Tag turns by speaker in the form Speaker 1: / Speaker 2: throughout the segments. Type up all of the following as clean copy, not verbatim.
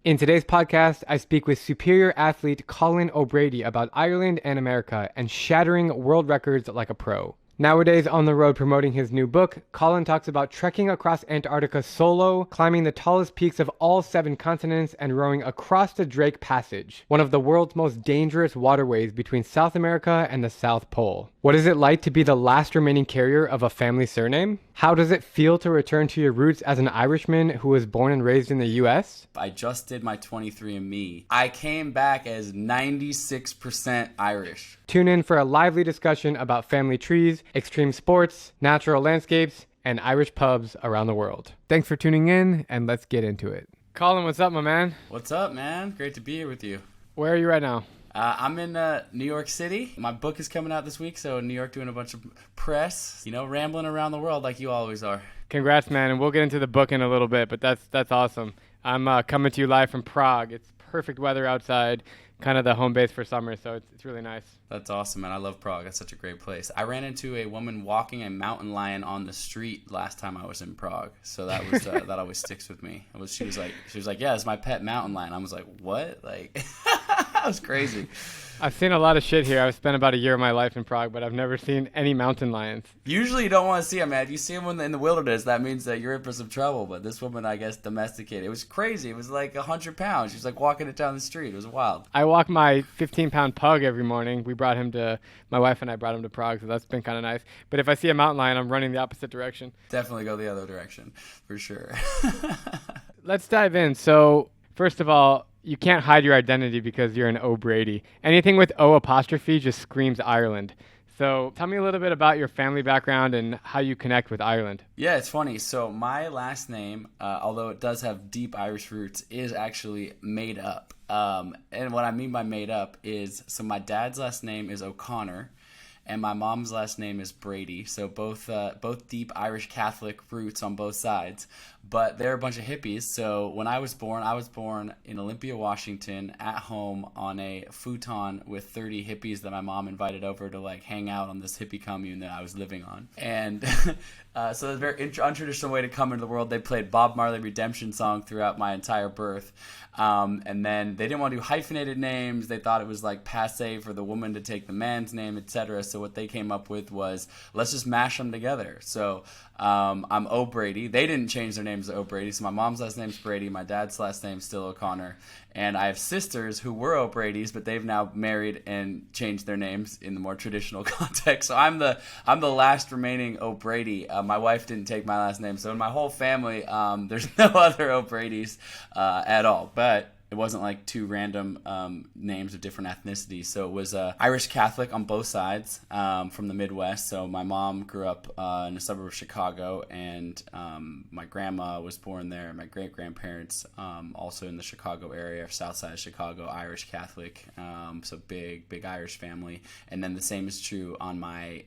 Speaker 1: In today's podcast, I speak with superior athlete Colin O'Brady about Ireland and America and shattering world records like a pro. Nowadays on the road promoting his new book, Colin talks about trekking across Antarctica solo, climbing the tallest peaks of all 7 continents, and rowing across the Drake Passage, one of the world's most dangerous waterways between South America and the South Pole. What is it like to be the last remaining carrier of a family surname? How does it feel to return to your roots as an Irishman who was born and raised in the US?
Speaker 2: I just did my 23andMe. I came back as 96% Irish.
Speaker 1: Tune in for a lively discussion about family trees, extreme sports, natural landscapes, and Irish pubs around the world. Thanks for tuning in, and let's get into it. Colin, what's up, my man?
Speaker 2: What's up, man? Great to be here with you.
Speaker 1: Where are you right now?
Speaker 2: I'm in New York City. My book is coming out this week, so in New York doing a bunch of press, rambling around the world like you always are.
Speaker 1: Congrats, man, and we'll get into the book in a little bit, but that's awesome. I'm coming to you live from Prague. It's perfect weather outside, kind of the home base for summer, so it's really nice.
Speaker 2: That's awesome, man. I love Prague. That's such a great place. I ran into a woman walking a mountain lion on the street last time I was in Prague, so that was that always sticks with me. She was like, yeah, it's my pet mountain lion. I was like, what? Like, that was crazy.
Speaker 1: I've seen a lot of shit here. I've spent about a year of my life in Prague, but I've never seen any mountain lions.
Speaker 2: Usually you don't want to see them, man. If you see them in the wilderness, that means that you're in for some trouble. But this woman, I guess, domesticated. It was crazy. It was like 100 pounds. She was like walking it down the street. It was wild.
Speaker 1: I walk my 15-pound pug every morning. My wife and I brought him to Prague, so that's been kind of nice. But if I see a mountain lion, I'm running the opposite direction.
Speaker 2: Definitely go the other direction, for sure.
Speaker 1: Let's dive in. So, first of all, you can't hide your identity because you're an O'Brady. Anything with O apostrophe just screams Ireland. So tell me a little bit about your family background and how you connect with Ireland.
Speaker 2: Yeah, it's funny. So my last name, although it does have deep Irish roots, is actually made up. And what I mean by made up is, so my dad's last name is O'Connor, and my mom's last name is Brady. So both deep Irish Catholic roots on both sides. But they're a bunch of hippies. So when I was born in Olympia, Washington, at home on a futon with 30 hippies that my mom invited over to like hang out on this hippie commune that I was living on. And so it's a very untraditional way to come into the world. They played Bob Marley Redemption song throughout my entire birth. And then they didn't want to do hyphenated names. They thought it was like passe for the woman to take the man's name, etc. So what they came up with was, let's just mash them together. So I'm O'Brady. They didn't change their names to O'Brady. So my mom's last name's Brady. My dad's last name's still O'Connor. And I have sisters who were O'Bradys, but they've now married and changed their names in the more traditional context. So I'm the last remaining O'Brady. My wife didn't take my last name. So in my whole family, there's no other O'Bradys at all. But it wasn't like 2 random names of different ethnicities. So it was Irish Catholic on both sides, from the Midwest. So my mom grew up in a suburb of Chicago, and my grandma was born there. My great-grandparents also in the Chicago area, south side of Chicago, Irish Catholic. So big Irish family. And then the same is true on my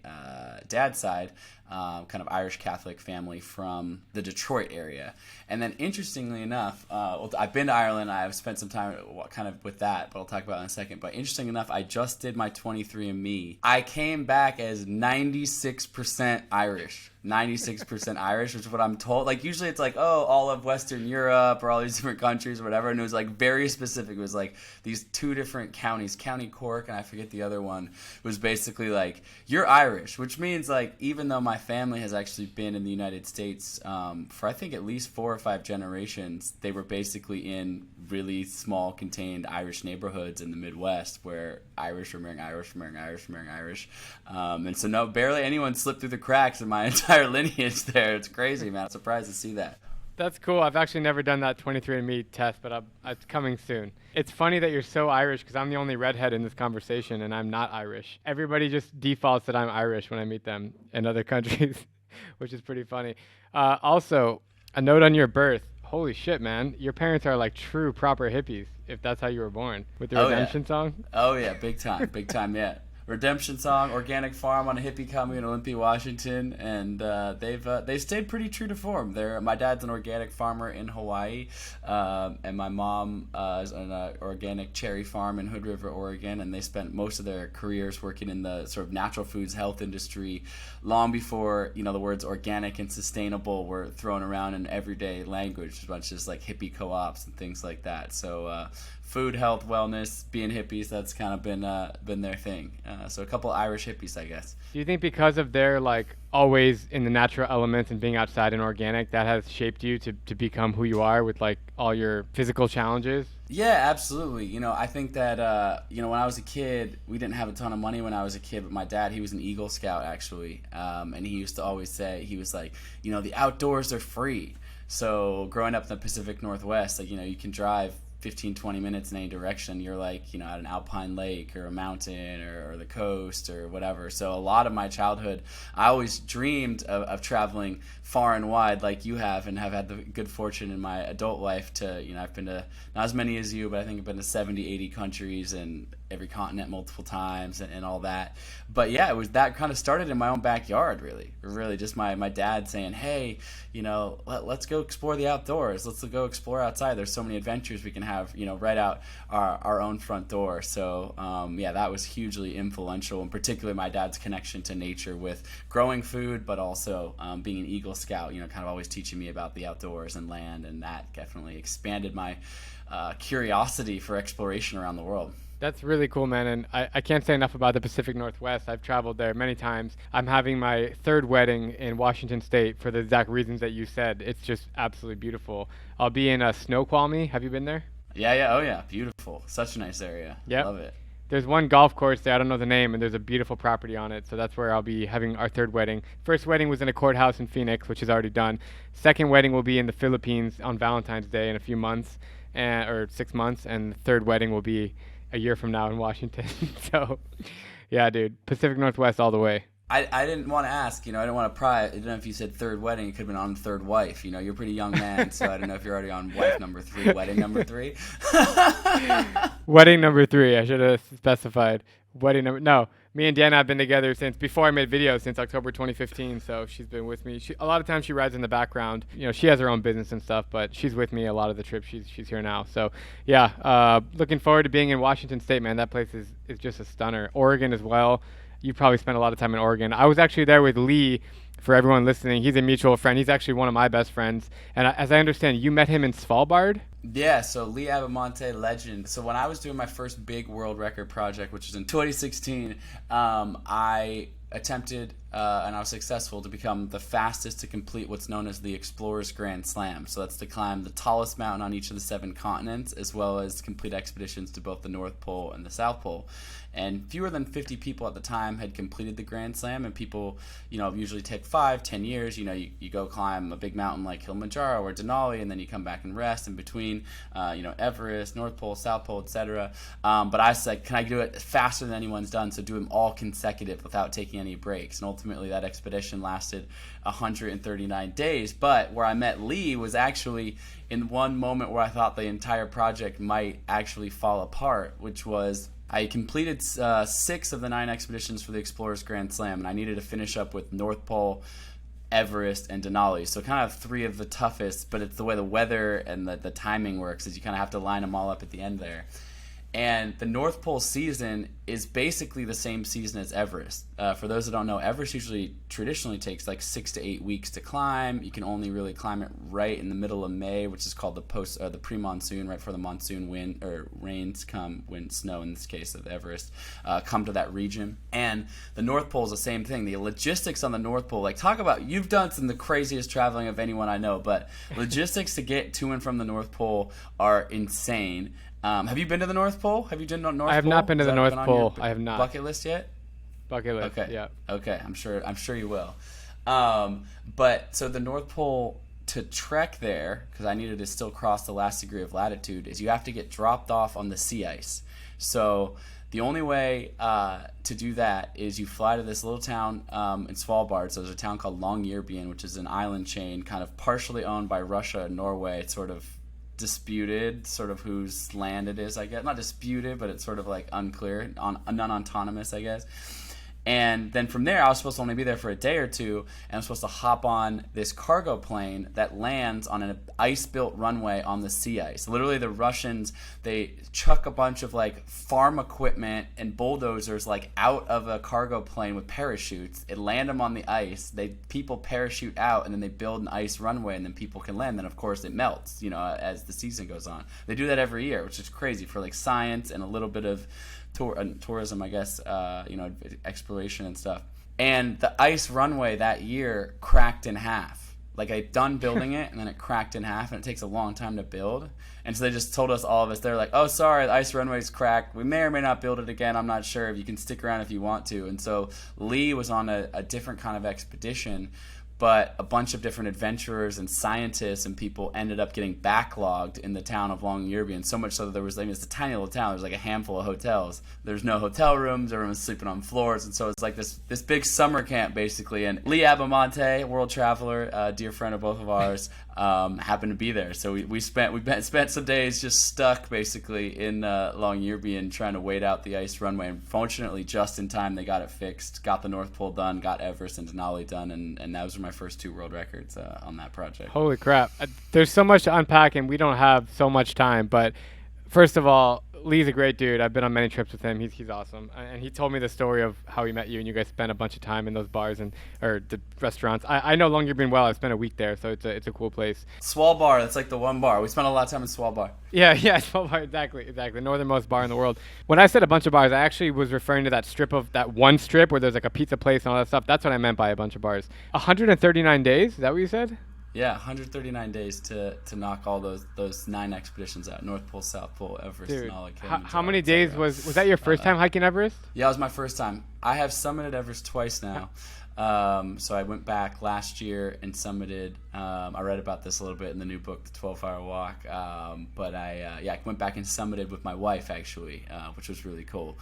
Speaker 2: dad's side. Kind of Irish Catholic family from the Detroit area. And then interestingly enough, I've been to Ireland. I've spent some time kind of with that, but I'll talk about it in a second. But interesting enough, I just did my 23andMe. I came back as 96% Irish. 96% Irish, which is what I'm told. Like, usually it's like, oh, all of Western Europe or all these different countries or whatever. And it was like very specific. It was like these 2 different counties, County Cork, and I forget the other one, was basically like, you're Irish, which means like, even though my family has actually been in the United States for I think at least 4 or 5 generations, they were basically in really small contained Irish neighborhoods in the Midwest where Irish were marrying Irish. And so barely anyone slipped through the cracks in my entire lineage there. It's crazy, man. I'm surprised to see that.
Speaker 1: That's cool. I've actually never done that 23andMe test, but it's coming soon. It's funny that you're so Irish because I'm the only redhead in this conversation, and I'm not Irish. Everybody just defaults that I'm Irish when I meet them in other countries, which is pretty funny. Also, a note on your birth. Holy shit, man. Your parents are like true, proper hippies, if that's how you were born, with the Redemption song.
Speaker 2: Oh, yeah. Big time, yeah. Redemption Song, organic farm on a hippie commune in Olympia, Washington, and they've stayed pretty true to form. My dad's an organic farmer in Hawaii, and my mom is on an organic cherry farm in Hood River, Oregon, and they spent most of their careers working in the sort of natural foods health industry long before the words organic and sustainable were thrown around in everyday language, as much as like hippie co-ops and things like that. So food, health, wellness, being hippies, that's kind of been their thing. So a couple Irish hippies, I guess.
Speaker 1: Do you think because of their like always in the natural elements and being outside and organic, that has shaped you to become who you are with like all your physical challenges?
Speaker 2: Yeah, absolutely. I think that, when I was a kid, we didn't have a ton of money when I was a kid, but my dad, he was an Eagle Scout, actually. And he used to always say, he was like, the outdoors are free. So growing up in the Pacific Northwest, like, you can drive 15-20 minutes in any direction. You're like at an alpine lake or a mountain or the coast or whatever. So a lot of my childhood, I always dreamed of traveling far and wide like you have, and have had the good fortune in my adult life to I've been to not as many as you, but I think I've been to 70-80 countries and every continent multiple times and all that. But yeah, it was that kind of started in my own backyard, really just my dad saying, hey, let's go explore the outdoors, let's go explore outside, there's so many adventures we can have right out our own front door. So that was hugely influential, in particular my dad's connection to nature with growing food, but also being an Eagle Scout, kind of always teaching me about the outdoors and land, and that definitely expanded my curiosity for exploration around the world.
Speaker 1: That's really cool, man. And I can't say enough about the Pacific Northwest. I've traveled there many times. I'm having my third wedding in Washington State for the exact reasons that you said. It's just absolutely beautiful. I'll be in Snoqualmie. Have you been there?
Speaker 2: Yeah. Oh, yeah. Beautiful. Such a nice area.
Speaker 1: Yeah.
Speaker 2: Love it.
Speaker 1: There's one golf course there. I don't know the name, and there's a beautiful property on it. So that's where I'll be having our third wedding. First wedding was in a courthouse in Phoenix, which is already done. Second wedding will be in the Philippines on Valentine's Day in a few months, or 6 months. And the third wedding will be a year from now in Washington. So, yeah, dude, Pacific Northwest all the way.
Speaker 2: I didn't want to ask, I didn't want to pry. I didn't know if you said third wedding, it could have been on third wife. You're a pretty young man, so I don't know if you're already on wife number 3, wedding number 3.
Speaker 1: Wedding number 3, I should have specified. No, me and Deanna have been together since before I made videos, since October 2015, so she's been with me. A lot of times she rides in the background. She has her own business and stuff, but she's with me a lot of the trip. She's here now. So, yeah, looking forward to being in Washington State, man. That place is just a stunner. Oregon as well. You probably spent a lot of time in Oregon. I was actually there with Lee, for everyone listening. He's a mutual friend. He's actually one of my best friends. And as I understand, you met him in Svalbard?
Speaker 2: Yeah, so Lee Abamonte, legend. So when I was doing my first big world record project, which was in 2016, I attempted and I was successful to become the fastest to complete what's known as the Explorer's Grand Slam. So that's to climb the tallest mountain on each of the 7 continents, as well as complete expeditions to both the North Pole and the South Pole. And fewer than 50 people at the time had completed the Grand Slam, and people, usually take 5-10 years. You go climb a big mountain like Kilimanjaro or Denali, and then you come back and rest in between, Everest, North Pole, South Pole, etc. But I said, can I do it faster than anyone's done? So do them all consecutive without taking any breaks. And ultimately that expedition lasted 139 days. But where I met Lee was actually in one moment where I thought the entire project might actually fall apart, which was I completed 6 of the 9 expeditions for the Explorer's Grand Slam, and I needed to finish up with North Pole, Everest, and Denali. So kind of 3 of the toughest, but it's the way the weather and the timing works is you kind of have to line them all up at the end there. And the North Pole season is basically the same season as Everest. For those that don't know, Everest traditionally takes like 6 to 8 weeks to climb. You can only really climb it right in the middle of May, which is called the pre-monsoon, right before the monsoon rains come, wind, snow in this case of Everest, come to that region. And the North Pole is the same thing. The logistics on the North Pole, like talk about, you've done some of the craziest traveling of anyone I know, but logistics to get to and from the North Pole are insane. Have you been to the North Pole? Have you done North Pole?
Speaker 1: I have not been to the North Pole. I have not.
Speaker 2: Bucket list yet?
Speaker 1: Bucket list.
Speaker 2: Okay.
Speaker 1: Yeah.
Speaker 2: Okay. I'm sure you will. But so the North Pole, to trek there, because I needed to still cross the last degree of latitude, is you have to get dropped off on the sea ice. So the only way to do that is you fly to this little town in Svalbard. So there's a town called Longyearbyen, which is an island chain kind of partially owned by Russia and Norway. It's sort of disputed, sort of whose land it is, I guess. Not disputed, but it's sort of like unclear, non-autonomous, I guess. And then from there, I was supposed to only be there for a day or two, and I'm supposed to hop on this cargo plane that lands on an ice-built runway on the sea ice. Literally, the Russians, they chuck a bunch of like farm equipment and bulldozers like out of a cargo plane with parachutes. It land them on the ice. People parachute out, and then they build an ice runway, and then people can land. Then of course it melts, as the season goes on. They do that every year, which is crazy for like science and a little bit of tourism, I guess, exploration and stuff. And the ice runway that year cracked in half. Like, I'd done building it, and then it cracked in half, and it takes a long time to build. And so they just told us, all of us, they're like, oh, sorry, the ice runway's cracked. We may or may not build it again. I'm not sure. You can stick around if you want to. And so Lee was on a different kind of expedition, but a bunch of different adventurers and scientists and people ended up getting backlogged in the town of Longyearbyen, so much so that there was, it's a tiny little town, there's like a handful of hotels. There's no hotel rooms, everyone was sleeping on floors, and so it's like this big summer camp, basically. And Lee Abamonte, world traveler, a dear friend of both of ours, happened to be there. So we spent some days just stuck, basically, in Longyearbyen trying to wait out the ice runway. And fortunately, just in time, they got it fixed, got the North Pole done, got Everest and Denali done, and those were my first 2 world records on that project.
Speaker 1: Holy crap. There's so much to unpack, and we don't have so much time. But first of all, Lee's a great dude. I've been on many trips with him. He's awesome. And he told me the story of how he met you, and you guys spent a bunch of time in those bars or the restaurants. I know Longyearbyen well. I've spent a week there, so it's a cool place.
Speaker 2: Svalbard, that's like the one bar. We spent a lot of time in Svalbard.
Speaker 1: Yeah, Svalbard, exactly. Northernmost bar in the world. When I said a bunch of bars, I actually was referring to that one strip where there's like a pizza place and all that stuff. That's what I meant by a bunch of bars. 139 days? Is that what you said?
Speaker 2: Yeah, 139 days to knock all those 9 expeditions out. North Pole, South Pole, Everest,
Speaker 1: Dude,
Speaker 2: and all that.
Speaker 1: How many days was that your first time hiking Everest?
Speaker 2: Yeah, it was my first time. I have summited Everest twice now. So I went back last year and summited. I read about this a little bit in the new book, The 12-Hour Walk. But I went back and summited with my wife, actually, which was really cool.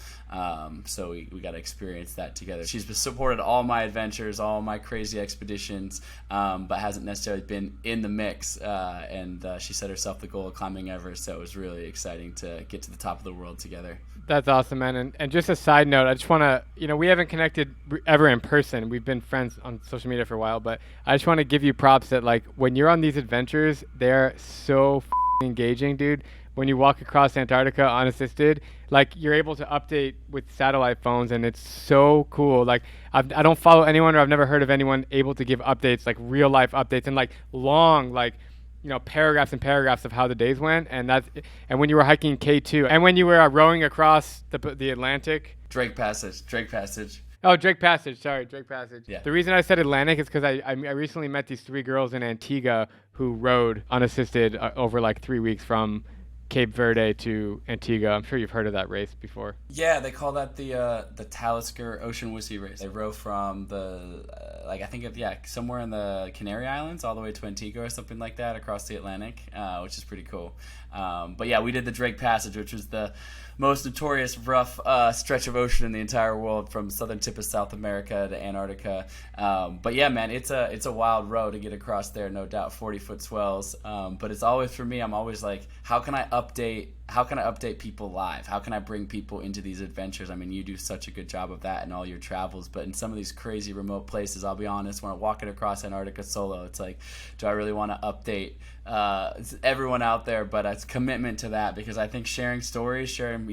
Speaker 2: So we got to experience that together. She's supported all my adventures, all my crazy expeditions, but hasn't necessarily been in the mix. And she set herself the goal of climbing Everest, so it was really exciting to get to the top of the world together.
Speaker 1: That's awesome, man. And just a side note, I just want to, we haven't connected ever in person. We've been friends on social media for a while, but I just want to give you props that, like, when you're on these adventures, they're so engaging, dude. When you walk across Antarctica unassisted, like, you're able to update with satellite phones, and it's so cool. Like, I don't follow anyone, or I've never heard of anyone able to give updates, like real life updates, and like long, like, paragraphs and paragraphs of how the days went, and when you were hiking K2, and when you were rowing across the Atlantic.
Speaker 2: Drake Passage.
Speaker 1: Oh, Drake Passage. Sorry, Drake Passage.
Speaker 2: Yeah.
Speaker 1: The reason I said Atlantic is because I recently met these 3 girls in Antigua who rowed unassisted over like 3 weeks from Cape Verde to Antigua. I'm sure you've heard of that race before.
Speaker 2: Yeah, they call that the Talisker Ocean Wussy race. They row from somewhere in the Canary Islands all the way to Antigua or something like that across the Atlantic, which is pretty cool. But yeah, we did the Drake Passage, which was the most notorious rough stretch of ocean in the entire world, from southern tip of South America to Antarctica. But yeah, man, it's a wild row to get across there, no doubt. 40-foot swells. But it's always, for me, I'm always like, how can I update people live? How can I bring people into these adventures? I mean, you do such a good job of that in all your travels, but in some of these crazy remote places, I'll be honest, when I'm walking across Antarctica solo, it's like, do I really want to update everyone out there? But it's commitment to that, because I think sharing stories, sharing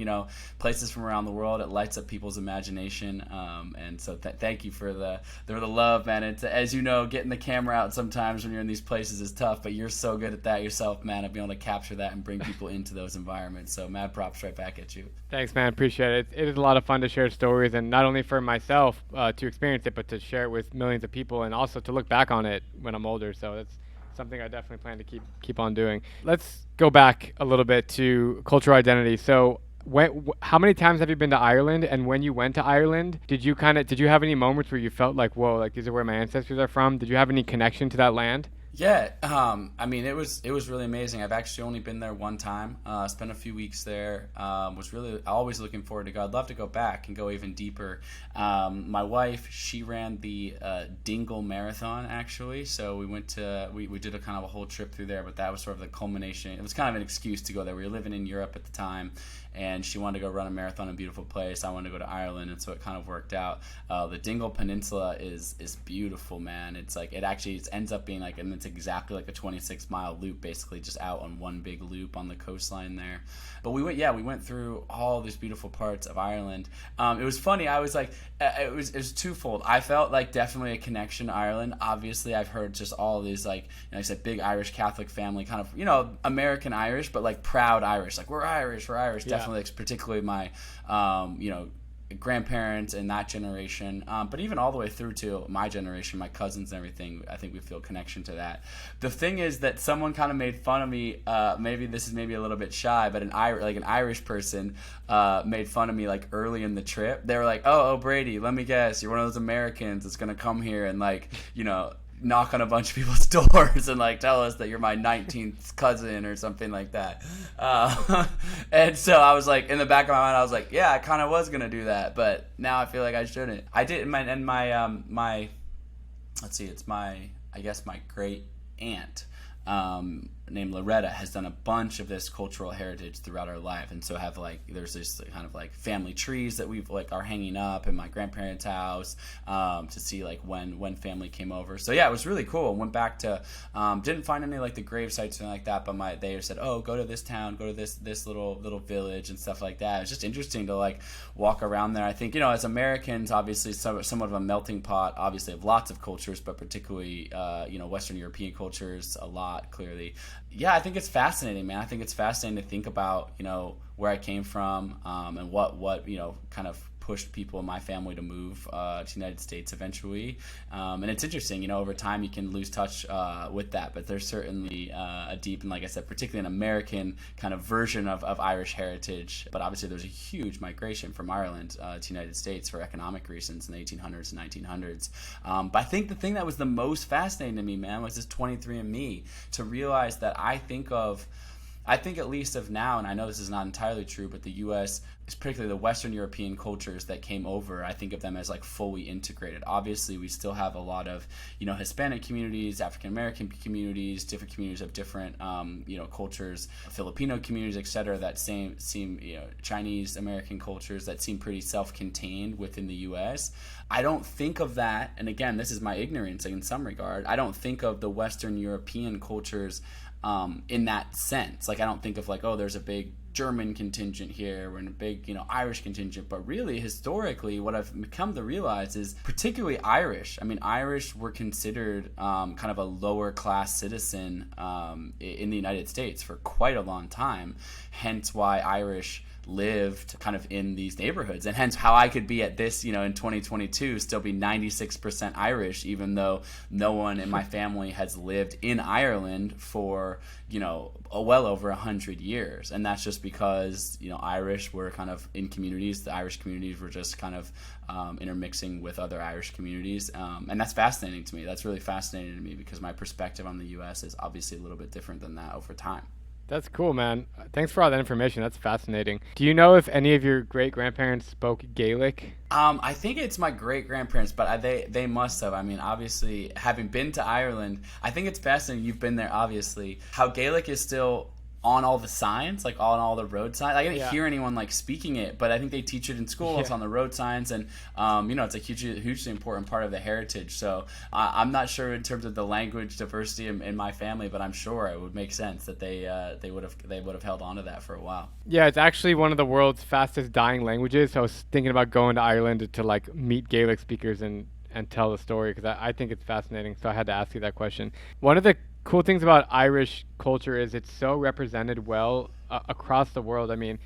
Speaker 2: places from around the world, it lights up people's imagination. And so thank you for the love, man. It's, as you know, getting the camera out sometimes when you're in these places is tough, but you're so good at that yourself, man, of being able to capture that and bring people into those environments. So mad props right back at you.
Speaker 1: Thanks, man. Appreciate it. It is a lot of fun to share stories, and not only for myself to experience it, but to share it with millions of people, and also to look back on it when I'm older. So that's something I definitely plan to keep on doing. Let's go back a little bit to cultural identity. So how many times have you been to Ireland? And when you went to Ireland, did you have any moments where you felt like, whoa, like these are where my ancestors are from? Did you have any connection to that land?
Speaker 2: Yeah, I mean, it was really amazing. I've actually only been there one time. Spent a few weeks there. Was really always looking forward to go. I'd love to go back and go even deeper. My wife, she ran the Dingle Marathon actually, so we did a kind of a whole trip through there. But that was sort of the culmination. It was kind of an excuse to go there. We were living in Europe at the time, and she wanted to go run a marathon in a beautiful place. I wanted to go to Ireland, and so it kind of worked out. The Dingle Peninsula is beautiful, man. It's like it ends up being like, and it's exactly like a 26-mile loop, basically just out on one big loop on the coastline there. But we went through all these beautiful parts of Ireland. It was funny. I was like, it was twofold. I felt like definitely a connection to Ireland. Obviously, I've heard just all these like, I said, big Irish Catholic family, kind of American Irish, but like proud Irish. Like we're Irish.
Speaker 1: Yeah.
Speaker 2: Definitely, particularly my grandparents and that generation, but even all the way through to my generation, my cousins and everything, I think we feel a connection to that. The thing is that someone kind of made fun of me, maybe this is maybe a little bit shy, but an Irish person made fun of me like early in the trip. They were like, "Oh, O'Brady, let me guess, you're one of those Americans that's gonna come here and knock on a bunch of people's doors and like tell us that you're my 19th cousin or something like that." And so I was like, in the back of my mind, I was like, yeah, I kind of was gonna do that, but now I feel like I shouldn't. I did, my let's see, it's I guess my great aunt, named Loretta, has done a bunch of this cultural heritage throughout our life, and so there's this kind of like family trees that we've like are hanging up in my grandparents' house, to see like when family came over. So yeah, it was really cool. Went back to, didn't find any like the grave sites or anything like that, but they said, oh, go to this town, go to this little village and stuff like that. It's just interesting to like walk around there. I think as Americans, obviously somewhat of a melting pot, obviously of lots of cultures, but particularly Western European cultures a lot, clearly. Yeah, I think it's fascinating, man. I think it's fascinating to think about, where I came from, and what kind of pushed people in my family to move to the United States eventually. And it's interesting, over time you can lose touch with that, but there's certainly a deep, and like I said, particularly an American kind of version of Irish heritage. But obviously there's a huge migration from Ireland to the United States for economic reasons in the 1800s and 1900s. But I think the thing that was the most fascinating to me, man, was this 23andMe, to realize that I think at least of now, and I know this is not entirely true, but the U.S., particularly the Western European cultures that came over, I think of them as like fully integrated. Obviously, we still have a lot of, Hispanic communities, African American communities, different communities of different, cultures, Filipino communities, etc. That seem, Chinese American cultures that seem pretty self-contained within the U.S. I don't think of that, and again, this is my ignorance in some regard. I don't think of the Western European cultures in that sense. Like, I don't think of like, oh, there's a big German contingent here and a big, Irish contingent. But really, historically, what I've come to realize is particularly Irish. I mean, Irish were considered kind of a lower class citizen in the United States for quite a long time. Hence why Irish lived kind of in these neighborhoods, and hence how I could be at this, in 2022, still be 96% Irish, even though no one in my family has lived in Ireland for, well over 100 years. And that's just because, Irish were kind of in communities. The Irish communities were just kind of intermixing with other Irish communities. And that's fascinating to me. That's really fascinating to me because my perspective on the U.S. is obviously a little bit different than that over time.
Speaker 1: That's cool, man. Thanks for all that information. That's fascinating. Do you know if any of your great-grandparents spoke Gaelic?
Speaker 2: I think it's my great-grandparents, but they must have. I mean, obviously, having been to Ireland, I think it's fascinating. You've been there, obviously. How Gaelic is still on all the signs, like on all the road signs. I didn't hear anyone like speaking it, but I think they teach it in school. It's on the road signs, and it's a hugely important part of the heritage. So I'm not sure in terms of the language diversity in my family, but I'm sure it would make sense that they would have held on to that for a while.
Speaker 1: Yeah, it's actually one of the world's fastest dying languages. So I was thinking about going to Ireland to like meet Gaelic speakers and tell the story, because I think it's fascinating. So I had to ask you that question. One of the cool things about Irish culture is it's so represented well across the world. I mean,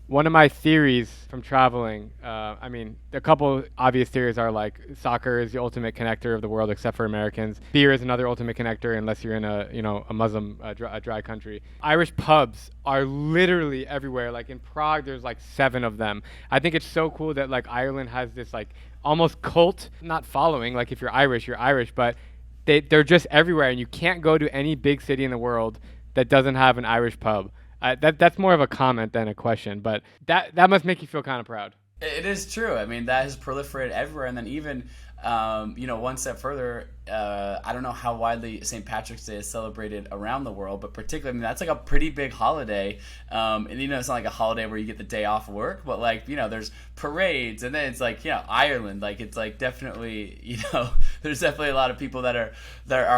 Speaker 1: one of my theories from traveling, a couple obvious theories are like soccer is the ultimate connector of the world except for Americans. Beer is another ultimate connector unless you're in a Muslim dry country. Irish pubs are literally everywhere. Like in Prague, there's like 7 of them. I think it's so cool that like Ireland has this like almost cult, not following. Like if you're Irish, but they're just everywhere, and you can't go to any big city in the world that doesn't have an Irish pub. That's more of a comment than a question, but that must make you feel kind of proud.
Speaker 2: It is true. I mean, that has proliferated everywhere. And then even, one step further, I don't know how widely St. Patrick's Day is celebrated around the world, but particularly, I mean, that's like a pretty big holiday. And, it's not like a holiday where you get the day off work, but like, there's parades, and then it's like, Ireland, like it's like definitely, there's definitely a lot of people that are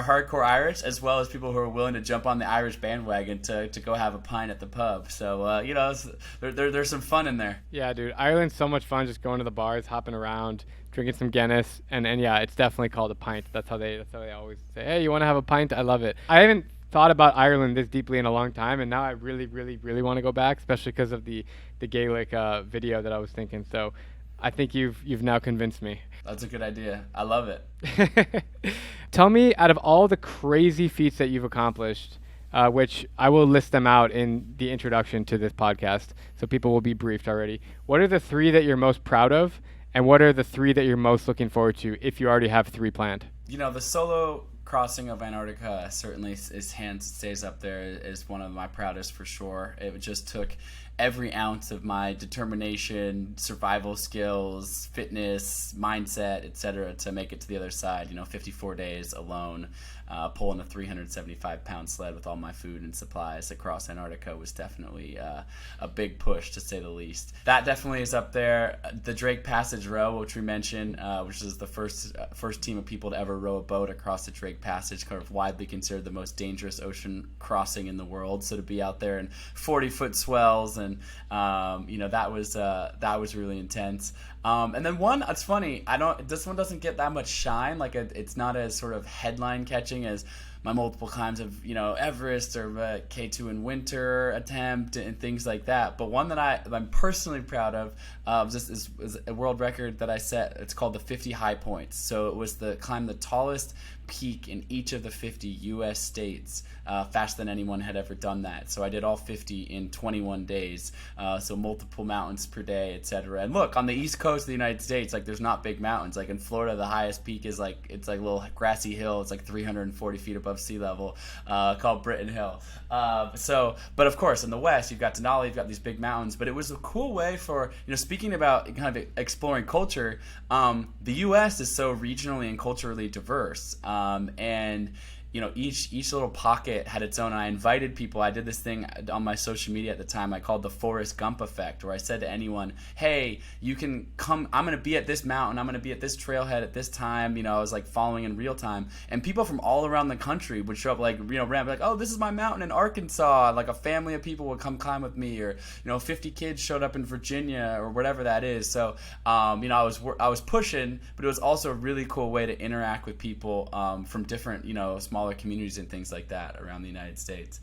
Speaker 2: hardcore Irish, as well as people who are willing to jump on the Irish bandwagon to go have a pint at the pub. So, there's some fun in there.
Speaker 1: Yeah, dude. Ireland's so much fun just going to the bars, hopping around, drinking some Guinness, and yeah, it's definitely called a pint. That's how they always say, hey, you want to have a pint? I love it. I haven't thought about Ireland this deeply in a long time, and now I really, really, really want to go back, especially because of the Gaelic video that I was thinking. So I think you've now convinced me.
Speaker 2: That's a good idea. I love it.
Speaker 1: Tell me, out of all the crazy feats that you've accomplished, which I will list them out in the introduction to this podcast, so people will be briefed already. What are the 3 that you're most proud of, and what are the 3 that you're most looking forward to, if you already have 3 planned?
Speaker 2: The solo crossing of Antarctica certainly stays up there as one of my proudest for sure. It just took every ounce of my determination, survival skills, fitness, mindset, etc. to make it to the other side. 54 days alone, pulling a 375-pound sled with all my food and supplies across Antarctica was definitely a big push, to say the least. That definitely is up there. The Drake Passage row, which we mentioned, which is the first team of people to ever row a boat across the Drake Passage, kind of widely considered the most dangerous ocean crossing in the world. So to be out there in 40-foot swells, and that was really intense. And then one, it's funny, this one doesn't get that much shine. Like it's not as sort of headline catching as my multiple climbs of, Everest or K2 in winter attempt and things like that. But one that I'm personally proud of is a world record that I set. It's called the 50 High Points. So it was climb the tallest peak in each of the 50 U.S. states faster than anyone had ever done that. So I did all 50 in 21 days, so multiple mountains per day, etc. And look, on the east coast of the United States, like there's not big mountains. Like in Florida, the highest peak is it's like a little grassy hill. It's like 340 feet above sea level, called Britton Hill. But of course, in the west, you've got Denali, you've got these big mountains. But it was a cool way for, speaking about kind of exploring culture, the U.S. is so regionally and culturally diverse. And each little pocket had its own. And I invited people. I did this thing on my social media at the time I called the Forrest Gump effect, where I said to anyone, hey, you can come, I'm going to be at this mountain, I'm going to be at this trailhead at this time. I was like following in real time, and people from all around the country would show up, like, random, like, oh, this is my mountain in Arkansas. Like a family of people would come climb with me, or 50 kids showed up in Virginia, or whatever that is. So I was pushing, but it was also a really cool way to interact with people from different smaller communities and things like that around the United States.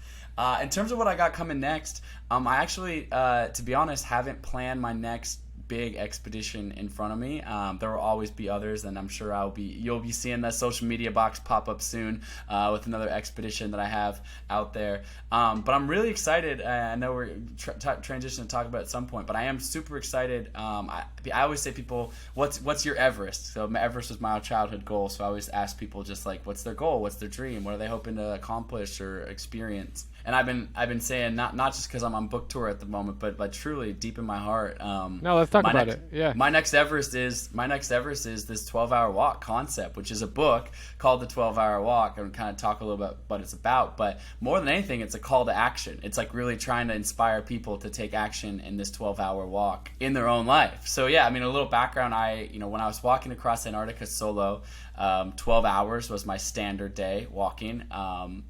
Speaker 2: In terms of what I got coming next, I actually, to be honest, haven't planned my next big expedition in front of me. There will always be others, and I'm sure you'll be seeing that social media box pop up soon with another expedition that I have out there. But I'm really excited. I know we're transitioning to talk about it at some point, but I am super excited. I always say people, what's your Everest? So Everest was my childhood goal. So I always ask people just like, what's their goal? What's their dream? What are they hoping to accomplish or experience? And I've been saying, not just because I'm on book tour at the moment, but truly deep in my heart.
Speaker 1: No, let's talk about it. Yeah.
Speaker 2: My next Everest is this 12-hour walk concept, which is a book called The 12-Hour Walk, and kind of talk a little bit what it's about. But more than anything, it's a call to action. It's like really trying to inspire people to take action in this 12-hour walk in their own life. So yeah, I mean, a little background. When I was walking across Antarctica solo, 12 hours was my standard day walking,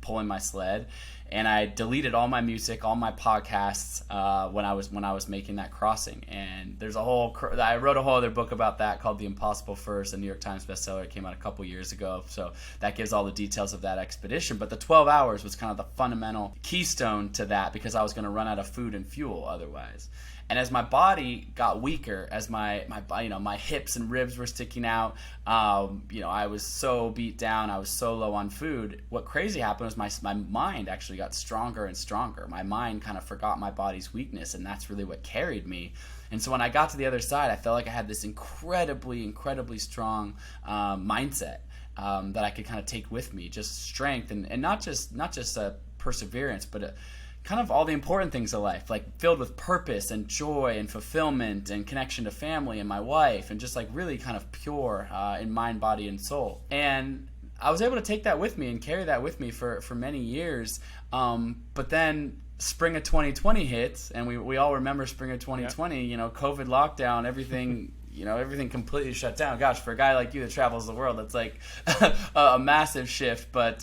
Speaker 2: pulling my sled. And I deleted all my music, all my podcasts when I was making that crossing. And there's I wrote a whole other book about that called The Impossible First, a New York Times bestseller. It came out a couple years ago. So that gives all the details of that expedition. But the 12 hours was kind of the fundamental keystone to that, because I was going to run out of food and fuel otherwise. And as my body got weaker, as my hips and ribs were sticking out, I was so beat down, I was so low on food. What crazy happened was my mind actually got stronger and stronger. My mind kind of forgot my body's weakness, and that's really what carried me. And so when I got to the other side, I felt like I had this incredibly, incredibly strong mindset. that I could kind of take with me, just strength and not just perseverance, but kind of all the important things of life, like filled with purpose and joy and fulfillment and connection to family and my wife, and just like really kind of pure in mind, body, and soul. And I was able to take that with me and carry that with me for many years. But then spring of 2020 hits, and we all remember spring of 2020, you know, COVID lockdown, everything, you know, everything completely shut down. Gosh, for a guy like you that travels the world, that's like a massive shift. But,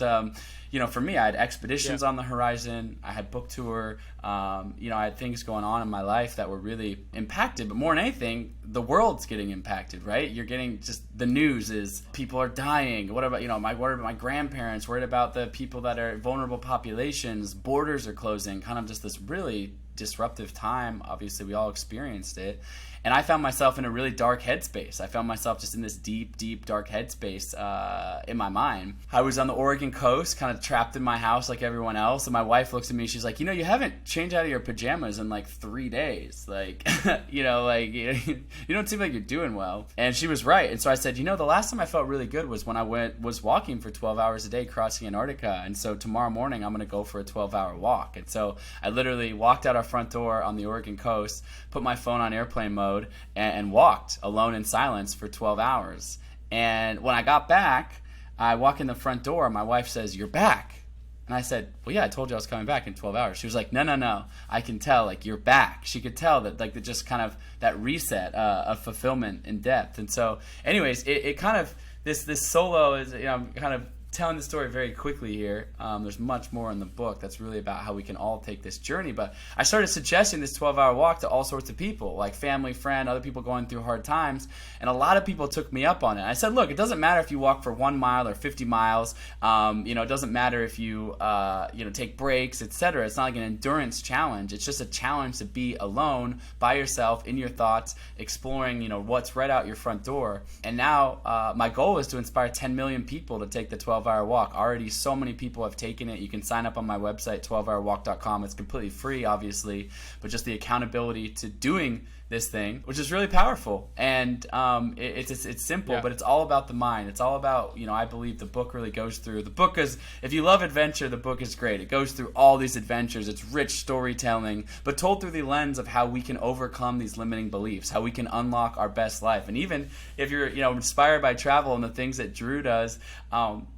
Speaker 2: you know, for me, I had expeditions on the horizon. I had book tour. You know, I had things going on in my life that were really impacted. But more than anything, the world's getting impacted, right? You're getting just the news is people are dying. What about, you know, worried about my grandparents, worried about the people that are vulnerable populations, borders are closing, kind of just this really disruptive time. Obviously, we all experienced it. And I found myself in a really dark headspace. I found myself just in this deep, deep, dark headspace in my mind. I was on the Oregon coast, kind of trapped in my house like everyone else. And my wife looks at me. She's like, you know, you haven't changed out of your pajamas in like 3 days. Like, you know, like you don't seem like you're doing well. And she was right. And so I said, you know, the last time I felt really good was when I was walking for 12 hours a day crossing Antarctica. And so tomorrow morning I'm going to go for a 12-hour walk. And so I literally walked out our front door on the Oregon coast, put my phone on airplane mode, and walked alone in silence for 12 hours. And when I got back, I walk in the front door. My wife says, "You're back." And I said, "Well, yeah, I told you I was coming back in 12 hours. She was like, no. I can tell, like, you're back. She could tell that, like, just kind of that reset of fulfillment and depth. And so, anyways, it kind of, this solo is, you know, I'm kind of telling the story very quickly here. There's much more in the book that's really about how we can all take this journey. But I started suggesting this 12-hour walk to all sorts of people, like family, friend, other people going through hard times. And a lot of people took me up on it. I said, look, it doesn't matter if you walk for 1 mile or 50 miles. You know, it doesn't matter if you, you know, take breaks, etc. It's not like an endurance challenge. It's just a challenge to be alone by yourself in your thoughts, exploring, you know, what's right out your front door. And now my goal is to inspire 10 million people to take the 12-hour walk. Already so many people have taken it. You can sign up on my website, 12hourwalk.com. It's completely free, obviously, but just the accountability to doing this thing, which is really powerful. And it's simple, but it's all about the mind. It's all about, you know, I believe the book really goes through. The book is, if you love adventure, the book is great. It goes through all these adventures. It's rich storytelling, but told through the lens of how we can overcome these limiting beliefs, how we can unlock our best life. And even if you're, you know, inspired by travel and the things that Drew does,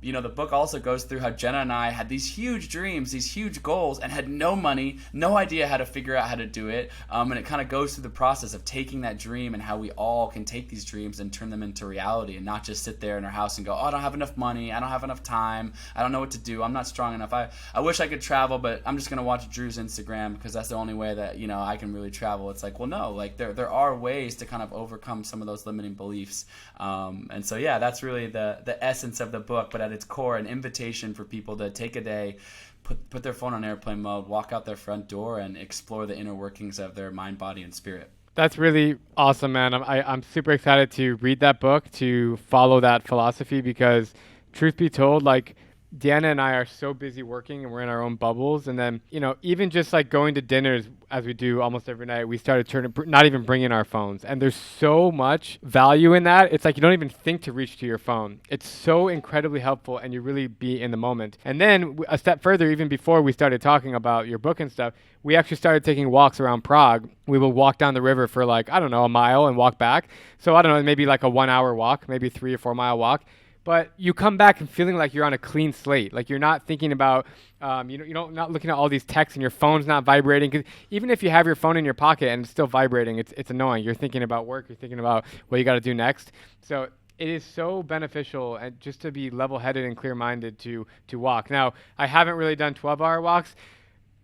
Speaker 2: you know, the book also goes through how Jenna and I had these huge dreams, these huge goals, and had no money, no idea how to figure out how to do it. And it kind of goes through the process of taking that dream and how we all can take these dreams and turn them into reality, and not just sit there in our house and go, oh, I don't have enough money, I don't have enough time, I don't know what to do, I'm not strong enough, I wish I could travel, but I'm just going to watch Drew's Instagram because that's the only way that, you know, I can really travel. It's like, well, no, like there are ways to kind of overcome some of those limiting beliefs. And so, yeah, that's really the essence of the book, but at its core, an invitation for people to take a day, put their phone on airplane mode, walk out their front door, and explore the inner workings of their mind, body, and spirit.
Speaker 1: That's really awesome, man. I'm super excited to read that book, to follow that philosophy, because truth be told, like, Deanna and I are so busy working and we're in our own bubbles. And then, you know, even just like going to dinners as we do almost every night, we started not even bringing our phones. And there's so much value in that. It's like you don't even think to reach to your phone. It's so incredibly helpful, and you really be in the moment. And then a step further, even before we started talking about your book and stuff, we actually started taking walks around Prague. We will walk down the river for like, I don't know, a mile and walk back. So I don't know, maybe like a 1 hour walk, maybe 3 or 4 mile walk. But you come back and feeling like you're on a clean slate. Like you're not thinking about, not looking at all these texts, and your phone's not vibrating. Because even if you have your phone in your pocket and it's still vibrating, it's annoying. You're thinking about work. You're thinking about what you got to do next. So it is so beneficial, and just to be level-headed and clear-minded to walk. Now, I haven't really done 12-hour walks.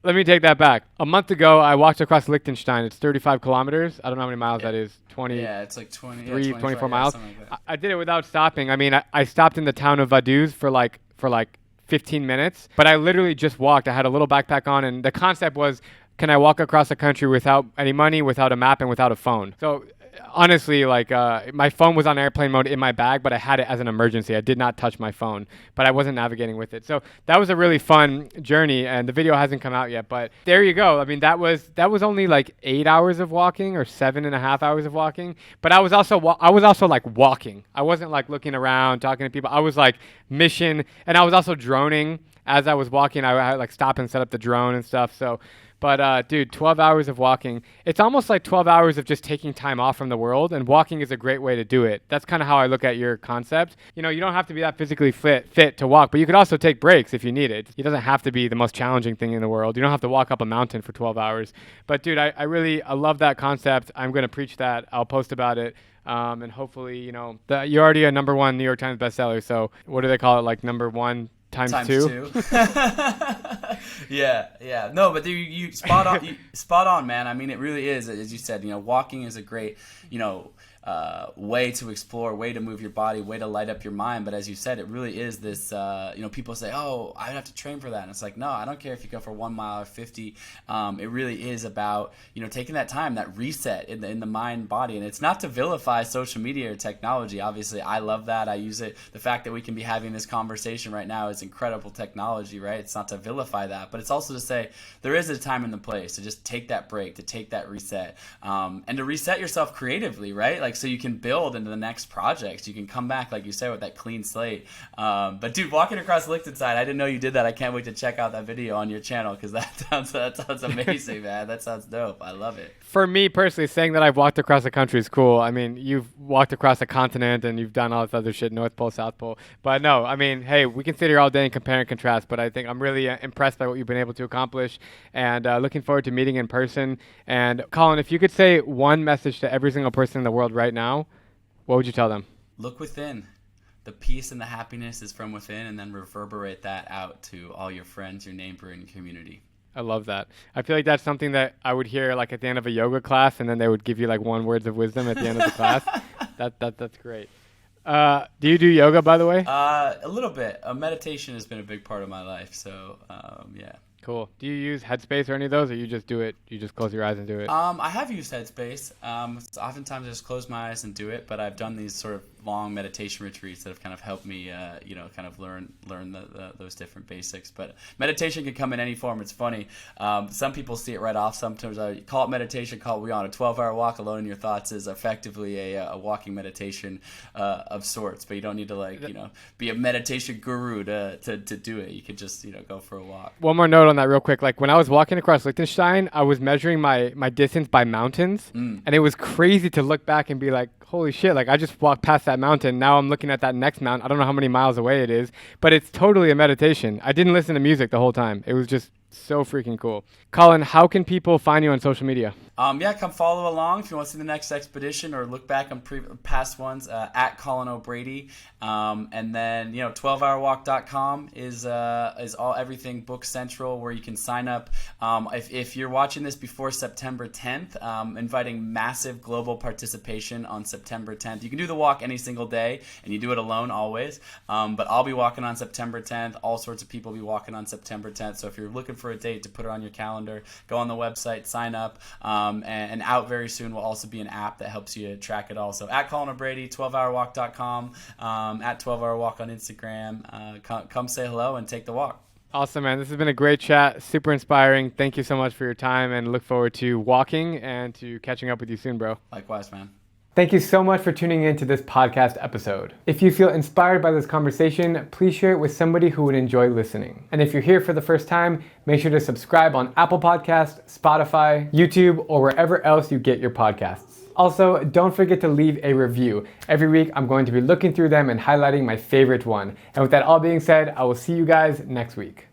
Speaker 1: Let me take that back. A month ago, I walked across Liechtenstein. It's 35 kilometers. I don't know how many miles that is. 20.
Speaker 2: Yeah, it's like
Speaker 1: 24 miles.
Speaker 2: Like
Speaker 1: I did it without stopping. I mean, I stopped in the town of Vaduz for like 15 minutes, but I literally just walked. I had a little backpack on, and the concept was, can I walk across the country without any money, without a map, and without a phone? So honestly, like my phone was on airplane mode in my bag, but I had it as an emergency. I did not touch my phone, but I wasn't navigating with it. So that was a really fun journey, and the video hasn't come out yet. But there you go. I mean, that was only like 8 hours of walking or 7.5 hours of walking. But I was also like walking. I wasn't like looking around, talking to people. I was like mission, and I was also droning as I was walking. I had like stop and set up the drone and stuff. So. But dude, 12 hours of walking. It's almost like 12 hours of just taking time off from the world, and walking is a great way to do it. That's kind of how I look at your concept. You know, you don't have to be that physically fit to walk, but you could also take breaks if you need it. It doesn't have to be the most challenging thing in the world. You don't have to walk up a mountain for 12 hours. But dude, I love that concept. I'm going to preach that. I'll post about it. And hopefully, you know, you're already a #1 New York Times bestseller. So what do they call it? Like #1 times two?
Speaker 2: Yeah. No, but you spot on. Spot on, man. I mean, it really is, as you said. You know, walking is a great, way to explore, way to move your body, way to light up your mind. But as you said, it really is this. People say, "Oh, I have to train for that," and it's like, no, I don't care if you go for 1 mile or 50. It really is about taking that time, that reset in the mind, body, and it's not to vilify social media or technology. Obviously, I love that. I use it. The fact that we can be having this conversation right now is incredible technology, right? It's not to vilify that, but it's also to say there is a time and the place to just take that break, to take that reset, and to reset yourself creatively, right? Like, so you can build into the next projects. You can come back, like you said, with that clean slate. But dude, walking across Liechtenstein, I didn't know you did that. I can't wait to check out that video on your channel, because that sounds amazing, man. That sounds dope. I love it.
Speaker 1: For me personally, saying that I've walked across the country is cool. I mean, you've walked across a continent and you've done all this other shit, North Pole, South Pole. But no, I mean, hey, we can sit here all day and compare and contrast, but I think I'm really impressed by what you've been able to accomplish, and looking forward to meeting in person. And Colin, if you could say one message to every single person in the world right now, what would you tell them?
Speaker 2: Look within. The peace and the happiness is from within, and then reverberate that out to all your friends, your neighbor, and your community.
Speaker 1: I love that. I feel like that's something that I would hear like at the end of a yoga class, and then they would give you like one words of wisdom at the end of the class. That's great. Do you do yoga, by the way?
Speaker 2: A little bit. Meditation has been a big part of my life, so yeah.
Speaker 1: Cool. Do you use Headspace or any of those, or you just do it? You just close your eyes and do it?
Speaker 2: I have used Headspace. Oftentimes I just close my eyes and do it, but I've done these sort of long meditation retreats that have kind of helped me, kind of learn those different basics. But meditation can come in any form. It's funny. Some people see it right off. Sometimes I call it meditation. We on a 12-hour walk alone in your thoughts is effectively a walking meditation of sorts. But you don't need to be a meditation guru to do it. You could just go for a walk.
Speaker 1: One more note on that real quick. Like when I was walking across Liechtenstein, I was measuring my distance by mountains, and it was crazy to look back and be like, holy shit, like I just walked past that mountain. Now I'm looking at that next mountain. I don't know how many miles away it is, but it's totally a meditation. I didn't listen to music the whole time. It was just so freaking cool. Colin, how can people find you on social media?
Speaker 2: Come follow along if you want to see the next expedition or look back on past ones at Colin O'Brady. And then, 12hourwalk.com is everything Book Central, where you can sign up. If you're watching this before September 10th, inviting massive global participation on September 10th. You can do the walk any single day, and you do it alone always. But I'll be walking on September 10th. All sorts of people will be walking on September 10th. So if you're looking for a date to put it on your calendar, go on the website, sign up. And out very soon will also be an app that helps you track it all. So at Colin O'Brady, 12hourwalk.com, at 12hourwalk on Instagram. Come say hello and take the walk.
Speaker 1: Awesome, man. This has been a great chat. Super inspiring. Thank you so much for your time, and look forward to walking and to catching up with you soon, bro.
Speaker 2: Likewise, man.
Speaker 1: Thank you so much for tuning in to this podcast episode. If you feel inspired by this conversation, please share it with somebody who would enjoy listening. And if you're here for the first time, make sure to subscribe on Apple Podcasts, Spotify, YouTube, or wherever else you get your podcasts. Also, don't forget to leave a review. Every week, I'm going to be looking through them and highlighting my favorite one. And with that all being said, I will see you guys next week.